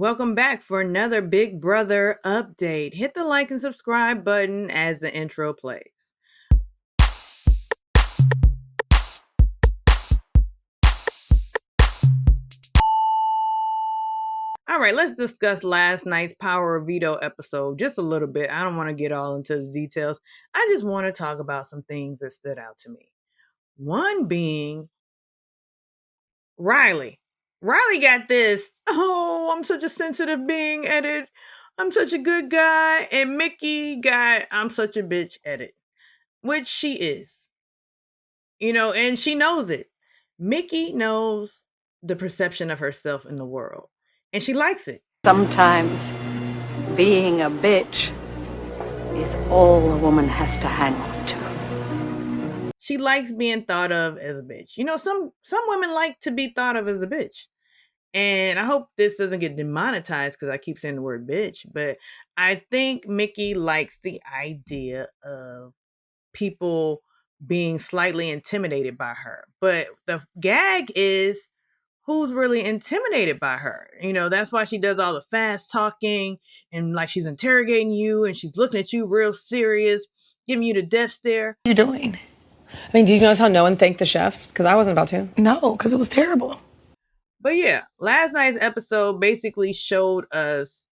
Welcome back for another Big Brother update. Hit the like and subscribe button as the intro plays. All right, let's discuss last night's Power of Veto episode just a little bit. I don't want to get all into the details. I just want to talk about some things that stood out to me. One being Riley. Riley got this, oh, I'm such a sensitive being edit. I'm such a good guy. And Mickey got, I'm such a bitch edit, which she is. And she knows it. Mickey knows the perception of herself in the world, and she likes it. Sometimes being a bitch is all a woman has to hang on to. She likes being thought of as a bitch. Some women like to be thought of as a bitch. And I hope this doesn't get demonetized because I keep saying the word bitch, but I think Mickey likes the idea of people being slightly intimidated by her. But the gag is who's really intimidated by her. That's why she does all the fast talking and like she's interrogating you and she's looking at you real serious, giving you the death stare. What are you doing? I mean, did you notice how no one thanked the chefs? Because I wasn't about to. No, because it was terrible. But yeah, last night's episode basically showed us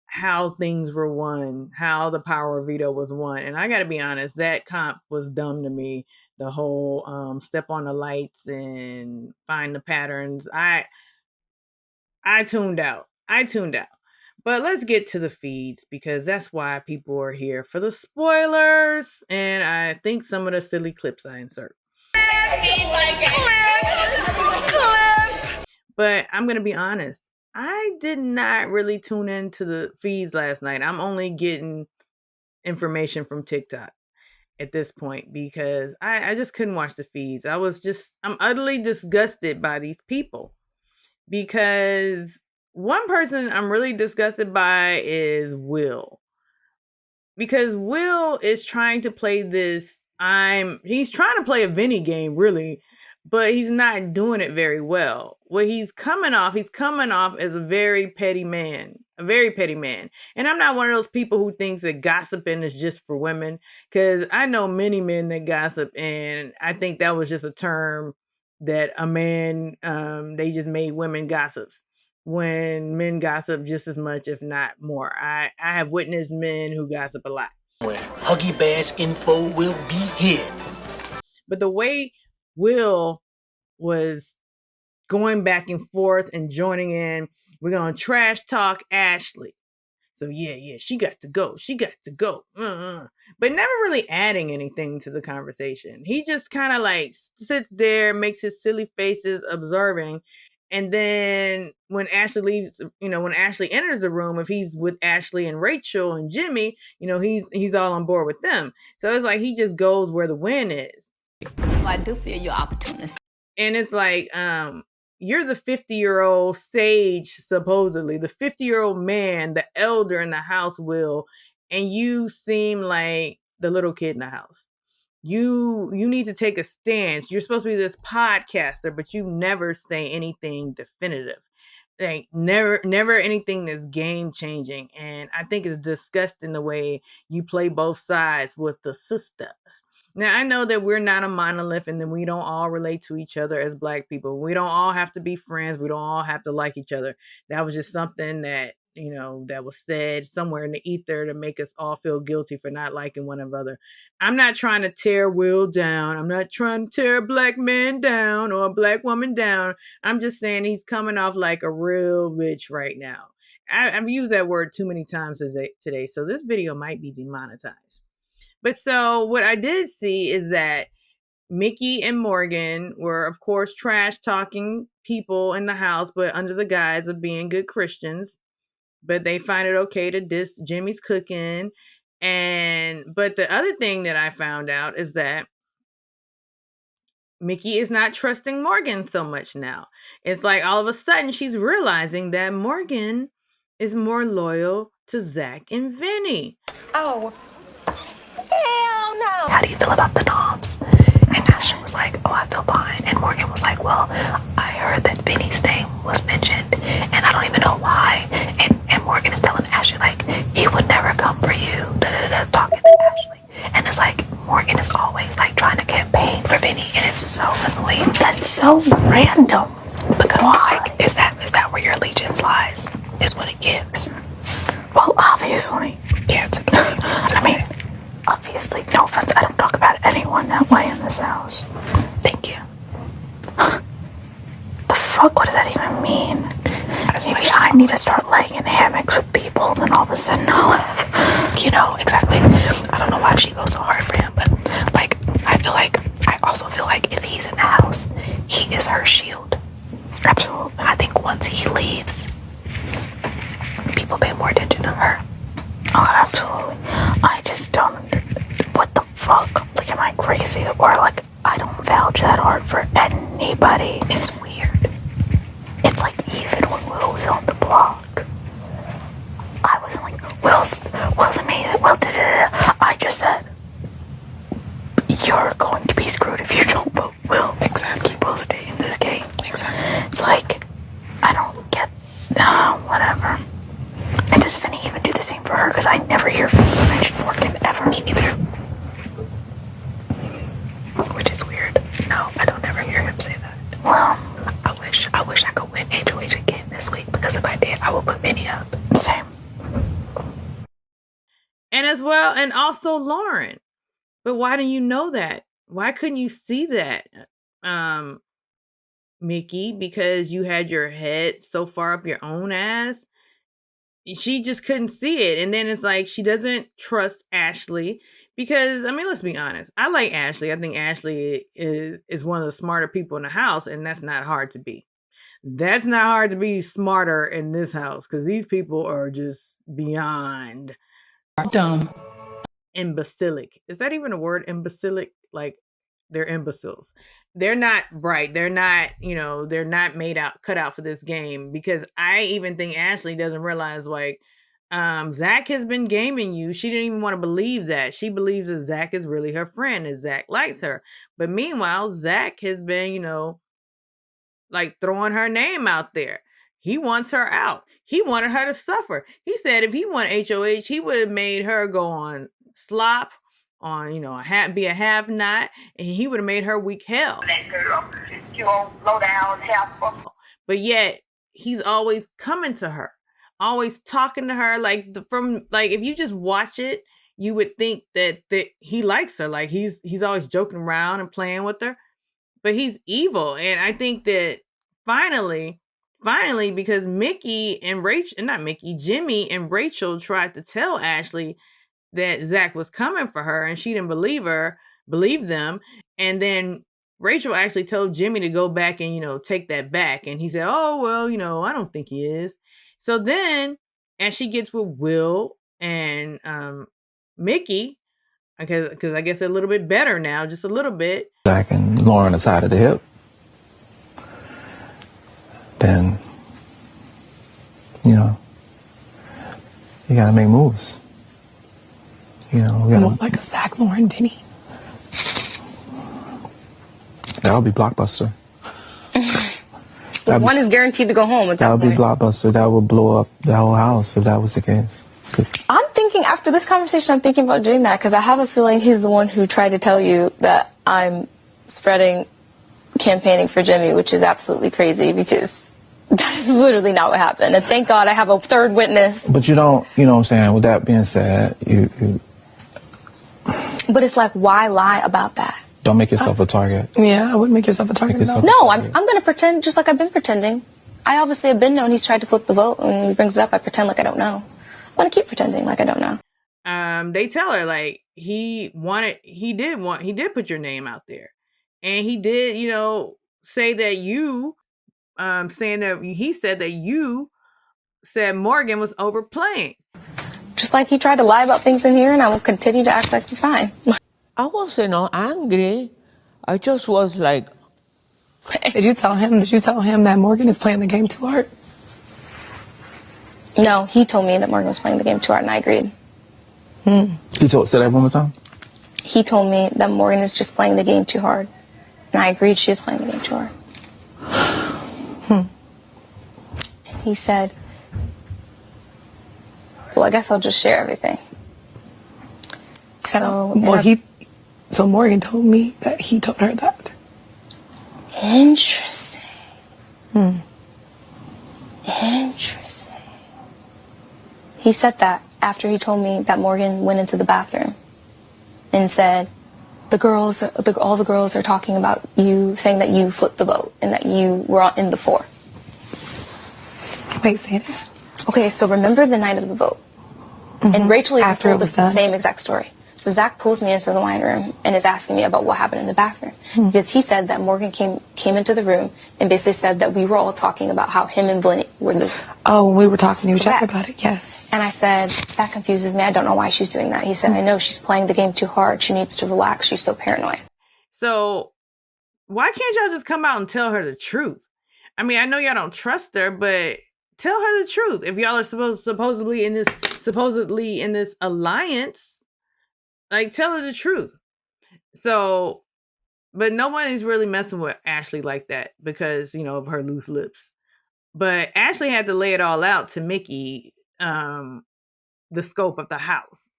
how things were won, how the power of veto was won. And I got to be honest, that comp was dumb to me. The whole step on the lights and find the patterns. I tuned out. But let's get to the feeds because that's why people are here for the spoilers and I think some of the silly clips I insert. But I'm going to be honest. I did not really tune into the feeds last night. I'm only getting information from TikTok at this point because I just couldn't watch the feeds. I'm utterly disgusted by these people because one person I'm really disgusted by is Will. Because Will is trying to play he's trying to play a Vinny game really, but he's not doing it very well. What he's coming off as a very petty man. And I'm not one of those people who thinks that gossiping is just for women, because I know many men that gossip, and I think that was just a term that a man, they just made women gossips when men gossip just as much, if not more. I have witnessed men who gossip a lot. Huggy Bass info will be here. But the way Will was going back and forth and joining in, we're going to trash talk Ashley. So yeah, she got to go. But never really adding anything to the conversation. He just kind of like sits there, makes his silly faces, observing. And then when Ashley leaves, when Ashley enters the room, if he's with Ashley and Rachel and Jimmy, he's all on board with them. So it's like he just goes where the wind is. Well, I do feel you're opportunist. And it's like, you're the 50-year-old sage, supposedly, the 50-year-old man, the elder in the house, Will, and you seem like the little kid in the house. You need to take a stance. You're supposed to be this podcaster, but you never say anything definitive. Like never anything that's game changing. And I think it's disgusting the way you play both sides with the sisters. Now, I know that we're not a monolith and that we don't all relate to each other as Black people. We don't all have to be friends. We don't all have to like each other. That was just something that, that was said somewhere in the ether to make us all feel guilty for not liking one another. I'm not trying to tear Will down. I'm not trying to tear a Black man down or a Black woman down. I'm just saying he's coming off like a real bitch right now. I've used that word too many times today, so this video might be demonetized. But so what I did see is that Mickey and Morgan were, of course, trash talking people in the house, but under the guise of being good Christians. But they find it okay to diss Jimmy's cooking. But the other thing that I found out is that Mickey is not trusting Morgan so much now. It's like all of a sudden she's realizing that Morgan is more loyal to Zach and Vinny. Oh. Hell no. How do you feel about the noms? And Ashley was like, oh, I feel fine. And Morgan was like, well, I heard that Vinny's name was mentioned, and I don't even know why. And Morgan is telling Ashley, like, he would never come for you. Talking to Ashley. And it's like, Morgan is always, like, trying to campaign for Vinny. And it's so annoying. That's so random. Because, like, is that where your allegiance lies? Is what it gives. Well, obviously. Yeah, it's annoying. I mean, obviously, no offense, I don't talk about anyone that way in this house. Thank you. The fuck? What does that even mean? Maybe I need to start laying in hammocks with people, and then all of a sudden I'll have... You know, exactly. I don't know why she goes so hard for him, but, like, I also feel like if he's in the house, he is her shield. Absolutely. I think once he leaves, people pay more attention to her. Oh, absolutely. I just don't... What the fuck? Like, am I crazy? Or, like, I don't vouch that hard for anybody. It's weird. It's like, even when Will was on the block, I wasn't like, Will's amazing. I just said, you're going to be screwed if you don't vote Will. Exactly. He will stay in this game. Exactly. It's like, I don't get... whatever. And does Vinny even do the same for her? Because I never hear Vinny mention Morgan ever. Me neither. Which is weird. No, I don't ever hear him say that. Well, I wish I could win HOH again this week, because if I did, I would put Vinny up. Same. And as well, and also Lauren. But why didn't you know that? Why couldn't you see that, Mickey? Because you had your head so far up your own ass. She just couldn't see it. And then it's like she doesn't trust Ashley because, I mean, let's be honest. I like Ashley. I think Ashley is one of the smarter people in the house, and that's not hard to be. That's not hard to be smarter in this house because these people are just beyond Dumb. imbecilic. Is that even a word? Imbecilic? Like, they're imbeciles. They're not bright. They're not, they're not cut out for this game, because I even think Ashley doesn't realize, like, Zach has been gaming you. She didn't even want to believe that. She believes that Zach is really her friend and Zach likes her. But meanwhile, Zach has been, like, throwing her name out there. He wants her out. He wanted her to suffer. He said if he won HOH, he would have made her go on slop, on, be a have-not, and he would have made her weak hell. That girl, you won't slow down, help. But yet, he's always coming to her, always talking to her. Like, if you just watch it, you would think that he likes her. Like, he's always joking around and playing with her. But he's evil. And I think that finally, because Jimmy and Rachel tried to tell Ashley that Zach was coming for her, and she didn't believe them. And then Rachel actually told Jimmy to go back and, take that back. And he said, oh, well, I don't think he is. So then, as she gets with Will and Mickey, because I guess they're a little bit better now, just a little bit. Zach and Lauren aside of the hip, then, you gotta make moves. We gotta, like a Zach, Lauren, Vinny. That would be blockbuster. One is guaranteed to go home at that That would point. be blockbuster. That would blow up the whole house if that was the case. I'm thinking, after this conversation, I'm thinking about doing that, because I have a feeling he's the one who tried to tell you that I'm campaigning for Jimmy, which is absolutely crazy, because that's literally not what happened. And thank God I have a third witness. But you don't, you know what I'm saying? With that being said, you But it's like, why lie about that? don't make yourself a target. Yeah, I wouldn't make yourself a target. No, I'm going to pretend just like I've been pretending. I obviously have been known he's tried to flip the vote, and when he brings it up, I pretend like I don't know. I'm going to keep pretending like I don't know. They tell her, like, he did put your name out there. And he did, say that you, he said that you said Morgan was overplaying. Just like he tried to lie about things in here, and I will continue to act like we're fine. I wasn't angry. I just was like... Did you tell him that Morgan is playing the game too hard? No, he told me that Morgan was playing the game too hard, and I agreed. Say that one more time? He told me that Morgan is just playing the game too hard, and I agreed she is playing the game too hard. He said, well, I guess I'll just share everything. So Morgan told me that he told her that. Interesting. Interesting. He said that after he told me that Morgan went into the bathroom and said, all the girls are talking about you, saying that you flipped the vote and that you were in the 4. Wait, say it. Okay, so remember the night of the vote. And Rachel even After it told was us the done. same exact story. So Zach pulls me into the wine room and is asking me about what happened in the bathroom. Because he said that Morgan came into the room and basically said that we were all talking about how him and Vinny were the... Oh, we were talking to each other Correct. about it, yes. And I said, that confuses me. I don't know why she's doing that. He said, I know she's playing the game too hard. She needs to relax. She's so paranoid. So why can't y'all just come out and tell her the truth? I mean, I know y'all don't trust her, but tell her the truth. If y'all are supposedly in this alliance, like, tell her the truth. So, but no one is really messing with Ashley like that because, you know, of her loose lips. But Ashley had to lay it all out to Mickey, the scope of the house,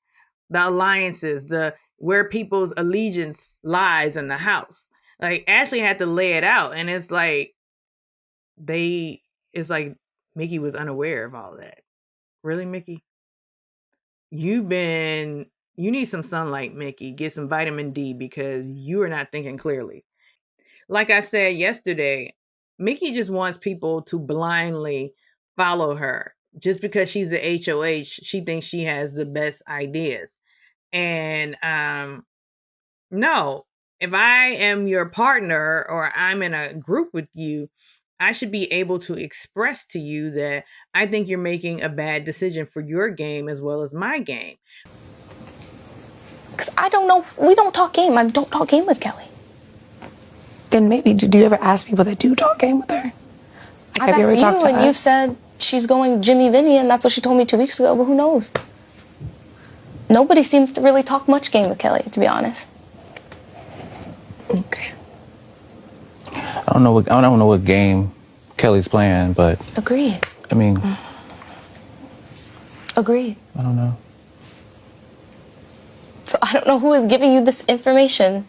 the alliances, where people's allegiance lies in the house. Like, Ashley had to lay it out, and it's like Mickey was unaware of all that. Really, Mickey? You need some sunlight, Mickey. Get some vitamin D because you are not thinking clearly. Like I said yesterday, Mickey just wants people to blindly follow her. Just because she's the HOH, she thinks she has the best ideas. And no, if I am your partner or I'm in a group with you, I should be able to express to you that I think you're making a bad decision for your game as well as my game. Because I don't know. We don't talk game. I don't talk game with Kelly. Then maybe, did you ever ask people that do talk game with her? Like, I've asked you, and us? you've said she's going Jimmy Vinny, and that's what she told me 2 weeks ago, but who knows? Nobody seems to really talk much game with Kelly, to be honest. Okay. I don't know what game Kelly's playing, but Agreed. I mean, Agreed. I don't know. So I don't know who is giving you this information.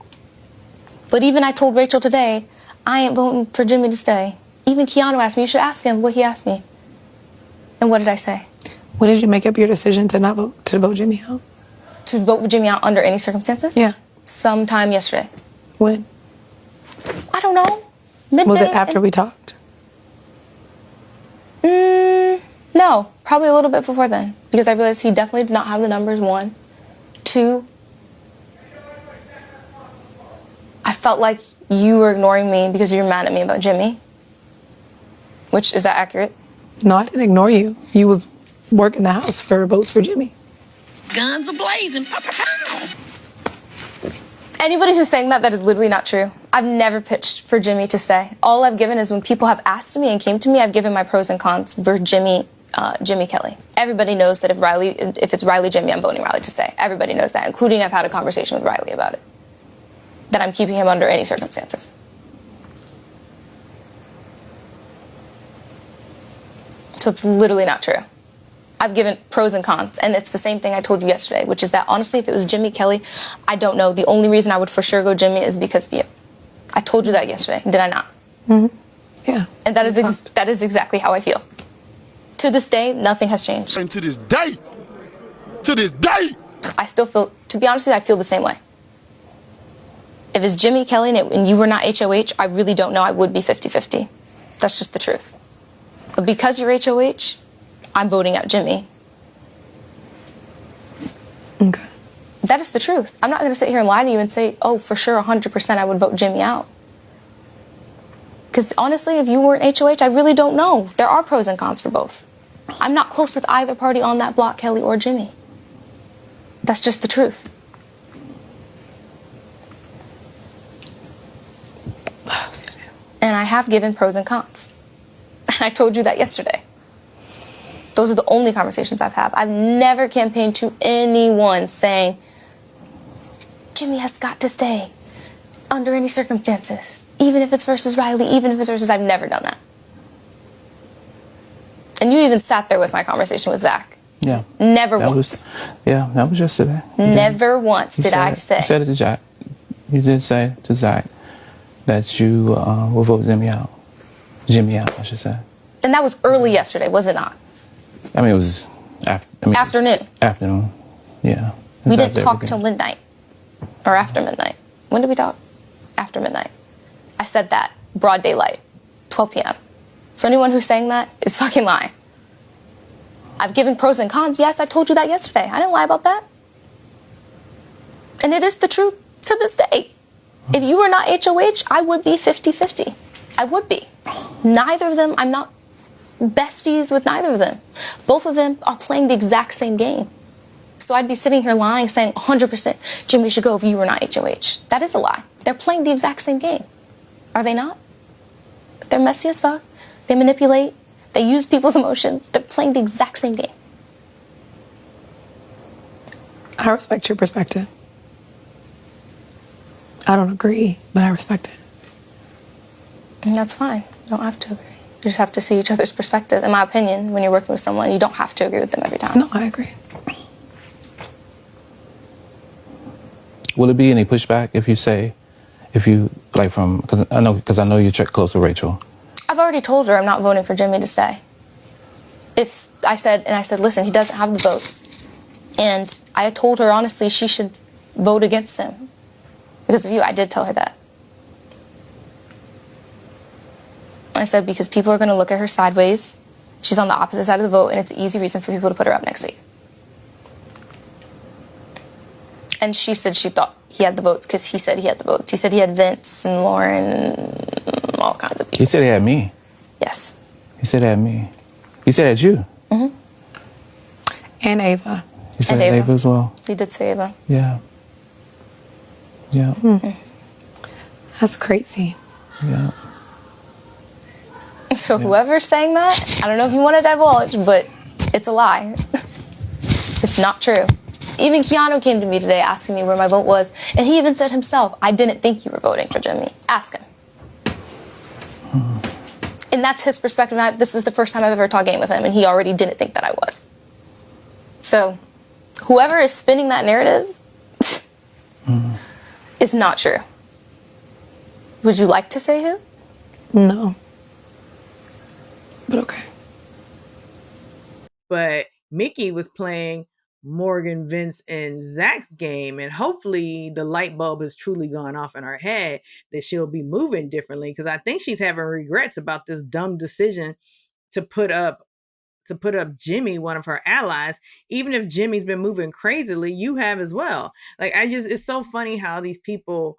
But even I told Rachel today, I ain't voting for Jimmy to stay. Even Keanu asked me, you should ask him what he asked me. And what did I say? When did you make up your decision to vote Jimmy out? To vote for Jimmy out under any circumstances? Yeah. Sometime yesterday. When? I don't know. Midday. Was it after we talked? No, probably a little bit before then. Because I realized he definitely did not have the numbers, 1. 2, I felt like you were ignoring me because you're mad at me about Jimmy. Which, is that accurate? No, I didn't ignore you. You was working the house for votes for Jimmy. Guns are blazing. Pow, pow, pow. Anybody who's saying that is literally not true. I've never pitched for Jimmy to stay. All I've given is when people have asked me and came to me, I've given my pros and cons for Jimmy Kelly. Everybody knows that if it's Riley Jimmy, I'm voting Riley to stay. Everybody knows that, including I've had a conversation with Riley about it. That I'm keeping him under any circumstances. So it's literally not true. I've given pros and cons, and it's the same thing I told you yesterday, which is that honestly, if it was Jimmy Kelly, I don't know. The only reason I would for sure go Jimmy is because of you. I told you that yesterday, did I not? Mm-hmm. Yeah. And that is exactly how I feel. To this day, nothing has changed. And to this day, I still feel, to be honest with you, I feel the same way. If it's Jimmy Kelly and you were not HOH, I really don't know. I would be 50-50. That's just the truth. But because you're HOH, I'm voting out Jimmy. Okay. That is the truth. I'm not going to sit here and lie to you and say, oh, for sure, 100% I would vote Jimmy out. Because honestly, if you weren't HOH, I really don't know. There are pros and cons for both. I'm not close with either party on that block, Kelly or Jimmy. That's just the truth. Oh, excuse me. And I have given pros and cons. I told you that yesterday. Those are the only conversations I've had. I've never campaigned to anyone saying, Jimmy has got to stay under any circumstances. Even if it's versus Riley, even if it's versus... I've never done that. And you even sat there with my conversation with Zach. Yeah. Never That once. that was yesterday. Never once did I say. You said it to Jack. You did say to Zach that you will vote Jimmy out. Jimmy out, I should say. And that was early yesterday, was it not? I mean, it was afternoon. Afternoon, yeah. We didn't talk till midnight. Or after midnight. When did we talk? After midnight. I said that. Broad daylight. 12 p.m. So anyone who's saying that is fucking lying. I've given pros and cons. Yes, I told you that yesterday. I didn't lie about that. And it is the truth to this day. If you were not HOH, I would be 50-50. I would be. Neither of them, I'm not besties with neither of them. Both of them are playing the exact same game. So I'd be sitting here lying, saying 100% Jimmy should go if you were not HOH. That is a lie. They're playing the exact same game. Are they not? They're messy as fuck. They manipulate. They use people's emotions. They're playing the exact same game. I respect your perspective. I don't agree, but I respect it. And that's fine. You don't have to agree. You just have to see each other's perspective. In my opinion, when you're working with someone, you don't have to agree with them every time. No, I agree. Will it be any pushback if you like from, because I know you're close with Rachel. I've already told her I'm not voting for Jimmy to stay. I said, listen, he doesn't have the votes. And I told her, honestly, she should vote against him. Because of you, I did tell her that. I said, because people are going to look at her sideways. She's on the opposite side of the vote, and it's an easy reason for people to put her up next week. And she said she thought he had the votes because he said he had the votes. He said he had Vince and Lauren and all kinds of people. He said he had me. Yes. He said he had me. He said it had you. Mm-hmm. And Ava. He said Ava as well. He did say Ava. Yeah. Yeah. That's crazy. Yeah. So whoever's saying that, I don't know if you want to divulge, but it's a lie. It's not true. Even Keanu came to me today asking me where my vote was, and he even said himself, I didn't think you were voting for Jimmy. Ask him. And that's his perspective. This is the first time I've ever talked game with him, and he already didn't think that I was. So whoever is spinning that narrative is not true. Would you like to say who? No. But okay. But Mickey was playing Morgan, Vince, and Zach's game, and hopefully the light bulb has truly gone off in her head that she'll be moving differently, because I think she's having regrets about this dumb decision to put up Jimmy, one of her allies. Even if Jimmy's been moving crazily, you have as well. Like, it's so funny how these people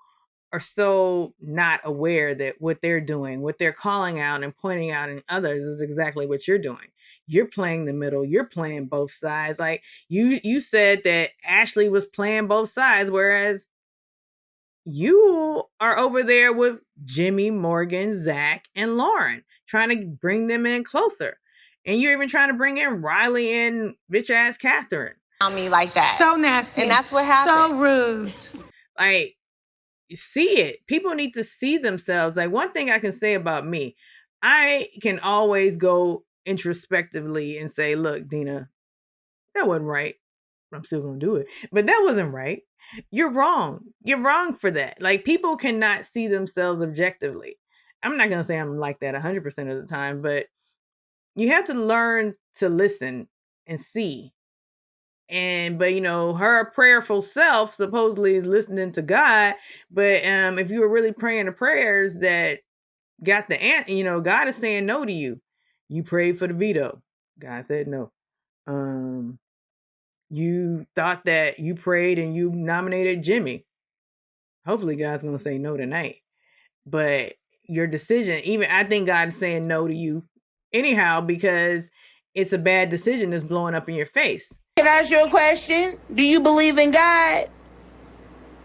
are so not aware that what they're doing, what they're calling out and pointing out in others is exactly what you're doing. You're playing the middle. You're playing both sides. Like you said that Ashley was playing both sides, whereas you are over there with Jimmy, Morgan, Zach, and Lauren, trying to bring them in closer. And you're even trying to bring in Riley and bitch ass Catherine. On me like that. So nasty. And that's what happened. So rude. Like, you see it. People need to see themselves. Like, one thing I can say about me, I can always go introspectively and say, look, Dena, that wasn't right. I'm still going to do it. But that wasn't right. You're wrong. You're wrong for that. Like, people cannot see themselves objectively. I'm not going to say I'm like that 100% of the time, but you have to learn to listen and see. But her prayerful self supposedly is listening to God. But if you were really praying the prayers that got the answer, God is saying no to you. You prayed for the veto. God said no. You thought that you prayed and you nominated Jimmy. Hopefully God's going to say no tonight. But your decision, even I think God is saying no to you anyhow, because it's a bad decision that's blowing up in your face. Can I ask you a question? Do you believe in God?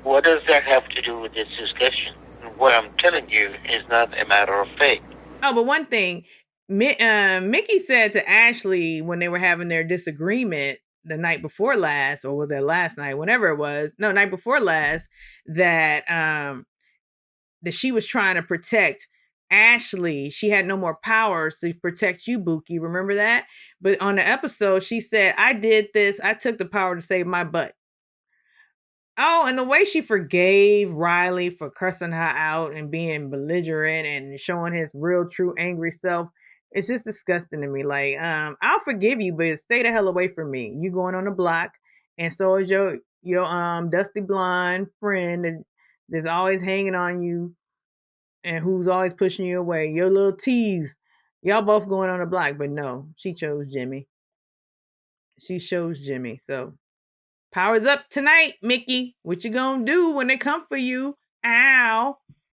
What does that have to do with this discussion? What I'm telling you is not a matter of faith. Oh, but one thing, Mickey said to Ashley when they were having their disagreement the night before last, or was that last night, whenever it was, no, night before last, that that she was trying to protect Ashley, she had no more powers to protect you, Buki. Remember that? But on the episode, she said, I did this. I took the power to save my butt. Oh, and the way she forgave Riley for cursing her out and being belligerent and showing his real, true, angry self, it's just disgusting to me. Like, I'll forgive you, but stay the hell away from me. You going on the block, and so is your dusty blonde friend that's always hanging on you and who's always pushing you away. Your little tease. Y'all both going on the block, but no, she chose Jimmy. She chose Jimmy. So power's up tonight, Mickey. What you gonna do when they come for you? Ow.